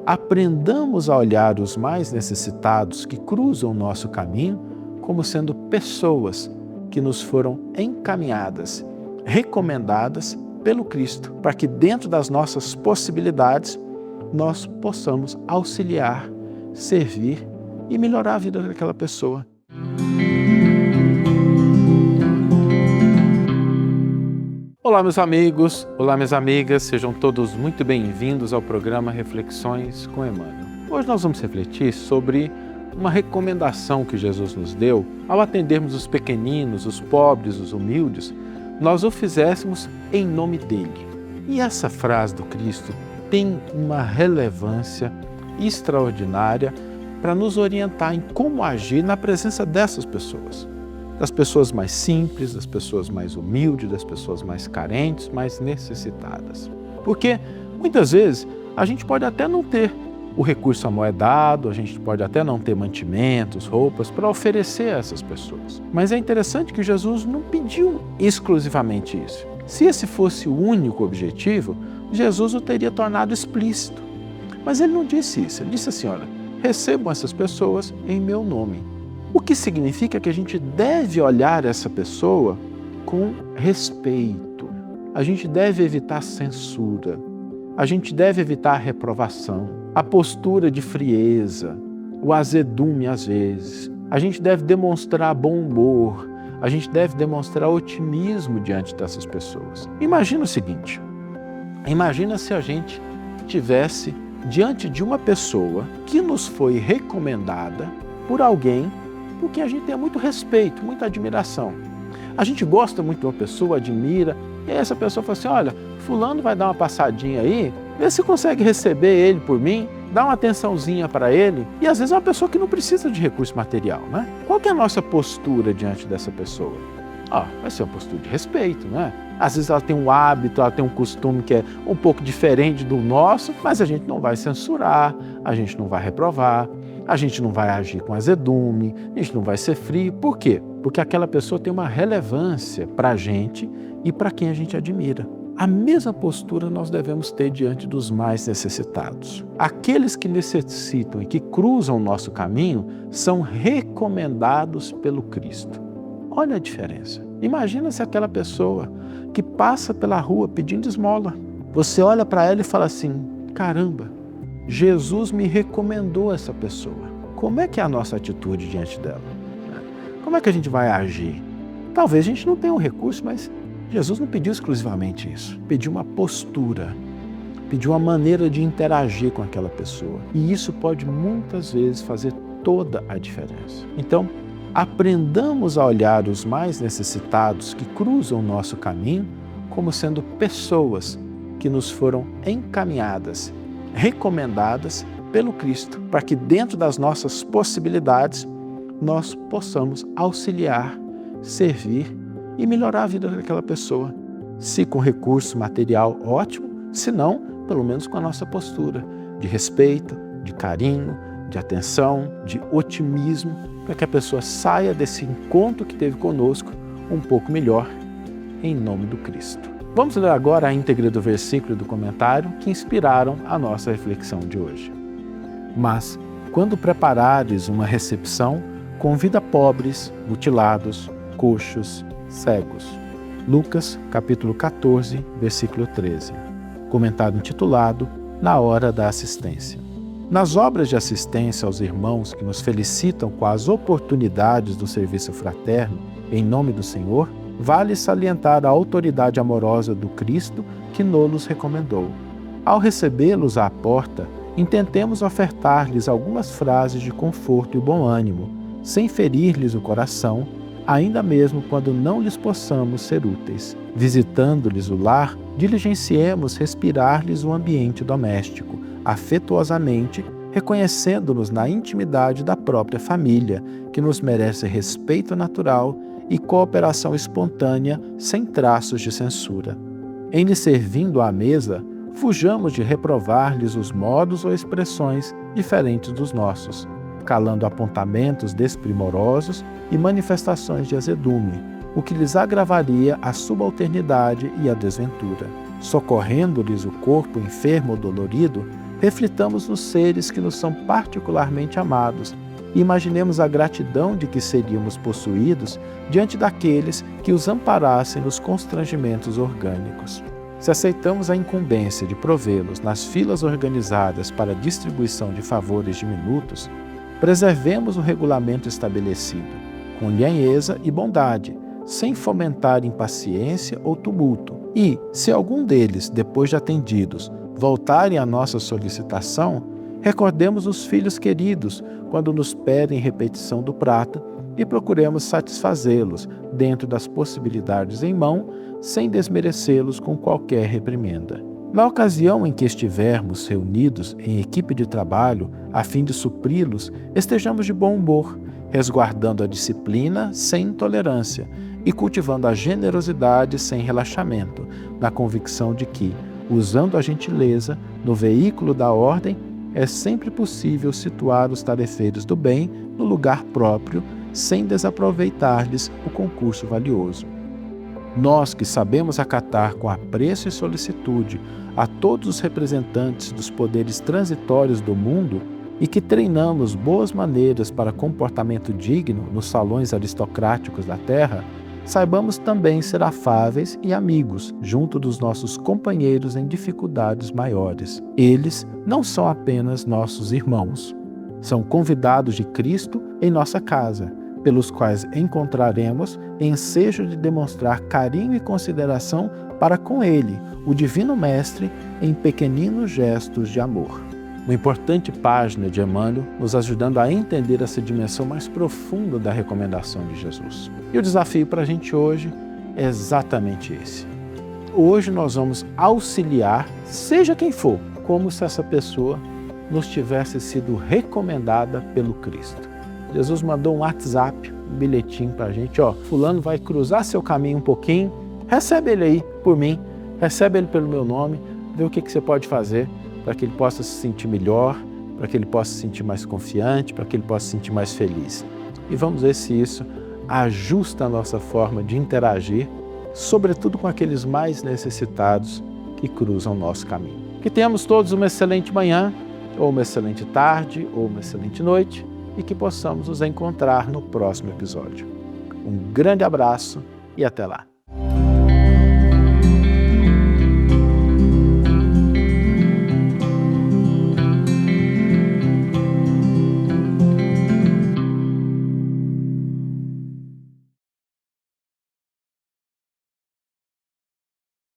aprendamos a olhar os mais necessitados que cruzam o nosso caminho como sendo pessoas que nos foram encaminhadas, recomendadas pelo Cristo, para que dentro das nossas possibilidades nós possamos auxiliar, servir e melhorar a vida daquela pessoa. Olá, meus amigos, olá, minhas amigas, sejam todos muito bem-vindos ao programa Reflexões com Emmanuel. Hoje nós vamos refletir sobre uma recomendação que Jesus nos deu ao atendermos os pequeninos, os pobres, os humildes, nós o fizéssemos em nome dele. E essa frase do Cristo tem uma relevância extraordinária para nos orientar em como agir na presença dessas pessoas. Das pessoas mais simples, das pessoas mais humildes, das pessoas mais carentes, mais necessitadas. Porque muitas vezes a gente pode até não ter o recurso amoedado, a gente pode até não ter mantimentos, roupas para oferecer a essas pessoas. Mas é interessante que Jesus não pediu exclusivamente isso. Se esse fosse o único objetivo, Jesus o teria tornado explícito. Mas ele não disse isso, ele disse assim, olha, recebam essas pessoas em meu nome. O que significa que a gente deve olhar essa pessoa com respeito. A gente deve evitar censura. A gente deve evitar a reprovação, a postura de frieza, o azedume às vezes. A gente deve demonstrar bom humor. A gente deve demonstrar otimismo diante dessas pessoas. Imagina o seguinte, imagina se a gente tivesse diante de uma pessoa que nos foi recomendada por alguém por quem a gente tem muito respeito, muita admiração. A gente gosta muito de uma pessoa, admira, e aí essa pessoa fala assim, olha, fulano vai dar uma passadinha aí, vê se consegue receber ele por mim, dá uma atençãozinha para ele, e às vezes é uma pessoa que não precisa de recurso material, né? Qual que é a nossa postura diante dessa pessoa? Vai ser uma postura de respeito, né? Às vezes ela tem um hábito, ela tem um costume que é um pouco diferente do nosso, mas a gente não vai censurar, a gente não vai reprovar, a gente não vai agir com azedume, a gente não vai ser frio. Por quê? Porque aquela pessoa tem uma relevância para a gente e para quem a gente admira. A mesma postura nós devemos ter diante dos mais necessitados. Aqueles que necessitam e que cruzam o nosso caminho são recomendados pelo Cristo. Olha a diferença. Imagina se aquela pessoa que passa pela rua pedindo esmola, você olha para ela e fala assim, caramba, Jesus me recomendou essa pessoa. Como é que é a nossa atitude diante dela? Como é que a gente vai agir? Talvez a gente não tenha um recurso, mas Jesus não pediu exclusivamente isso. Pediu uma postura, pediu uma maneira de interagir com aquela pessoa. E isso pode muitas vezes fazer toda a diferença. Então, aprendamos a olhar os mais necessitados que cruzam o nosso caminho como sendo pessoas que nos foram encaminhadas, recomendadas pelo Cristo, para que dentro das nossas possibilidades nós possamos auxiliar, servir e melhorar a vida daquela pessoa. Se com recurso material, ótimo, se não, pelo menos com a nossa postura de respeito, de carinho, de atenção, de otimismo, para que a pessoa saia desse encontro que teve conosco um pouco melhor, em nome do Cristo. Vamos ler agora a íntegra do versículo e do comentário que inspiraram a nossa reflexão de hoje. Mas, quando preparares uma recepção, convida pobres, mutilados, coxos, cegos. Lucas, capítulo 14, versículo 13. Comentário intitulado Na Hora da Assistência. Nas obras de assistência aos irmãos que nos felicitam com as oportunidades do serviço fraterno, em nome do Senhor, vale salientar a autoridade amorosa do Cristo que nos recomendou. Ao recebê-los à porta, intentemos ofertar-lhes algumas frases de conforto e bom ânimo, sem ferir-lhes o coração, ainda mesmo quando não lhes possamos ser úteis. Visitando-lhes o lar, diligenciemos respirar-lhes o ambiente doméstico, afetuosamente, reconhecendo-nos na intimidade da própria família, que nos merece respeito natural e cooperação espontânea, sem traços de censura. Em lhes servindo à mesa, fujamos de reprovar-lhes os modos ou expressões diferentes dos nossos, calando apontamentos desprimorosos e manifestações de azedume, o que lhes agravaria a subalternidade e a desventura. Socorrendo-lhes o corpo enfermo ou dolorido, reflitamos nos seres que nos são particularmente amados e imaginemos a gratidão de que seríamos possuídos diante daqueles que os amparassem nos constrangimentos orgânicos. Se aceitamos a incumbência de provê-los nas filas organizadas para a distribuição de favores diminutos, preservemos o regulamento estabelecido, com lhanheza e bondade, sem fomentar impaciência ou tumulto. E, se algum deles, depois de atendidos, voltarem à nossa solicitação, recordemos os filhos queridos quando nos pedem repetição do prato e procuremos satisfazê-los dentro das possibilidades em mão, sem desmerecê-los com qualquer reprimenda. Na ocasião em que estivermos reunidos em equipe de trabalho a fim de supri-los, estejamos de bom humor, resguardando a disciplina sem intolerância e cultivando a generosidade sem relaxamento, na convicção de que, usando a gentileza no veículo da ordem, é sempre possível situar os tarefeiros do bem no lugar próprio, sem desaproveitar-lhes o concurso valioso. Nós que sabemos acatar com apreço e solicitude a todos os representantes dos poderes transitórios do mundo e que treinamos boas maneiras para comportamento digno nos salões aristocráticos da terra, saibamos também ser afáveis e amigos junto dos nossos companheiros em dificuldades maiores. Eles não são apenas nossos irmãos, são convidados de Cristo em nossa casa, pelos quais encontraremos ensejo de demonstrar carinho e consideração para com Ele, o Divino Mestre, em pequeninos gestos de amor. Uma importante página de Emmanuel nos ajudando a entender essa dimensão mais profunda da recomendação de Jesus. E o desafio para a gente hoje é exatamente esse. Hoje nós vamos auxiliar, seja quem for, como se essa pessoa nos tivesse sido recomendada pelo Cristo. Jesus mandou um WhatsApp, um bilhetinho para a gente, fulano vai cruzar seu caminho um pouquinho, recebe ele aí por mim, recebe ele pelo meu nome, vê o que você pode fazer para que ele possa se sentir melhor, para que ele possa se sentir mais confiante, para que ele possa se sentir mais feliz. E vamos ver se isso ajusta a nossa forma de interagir, sobretudo com aqueles mais necessitados que cruzam o nosso caminho. Que tenhamos todos uma excelente manhã, ou uma excelente tarde, ou uma excelente noite, e que possamos nos encontrar no próximo episódio. Um grande abraço e até lá!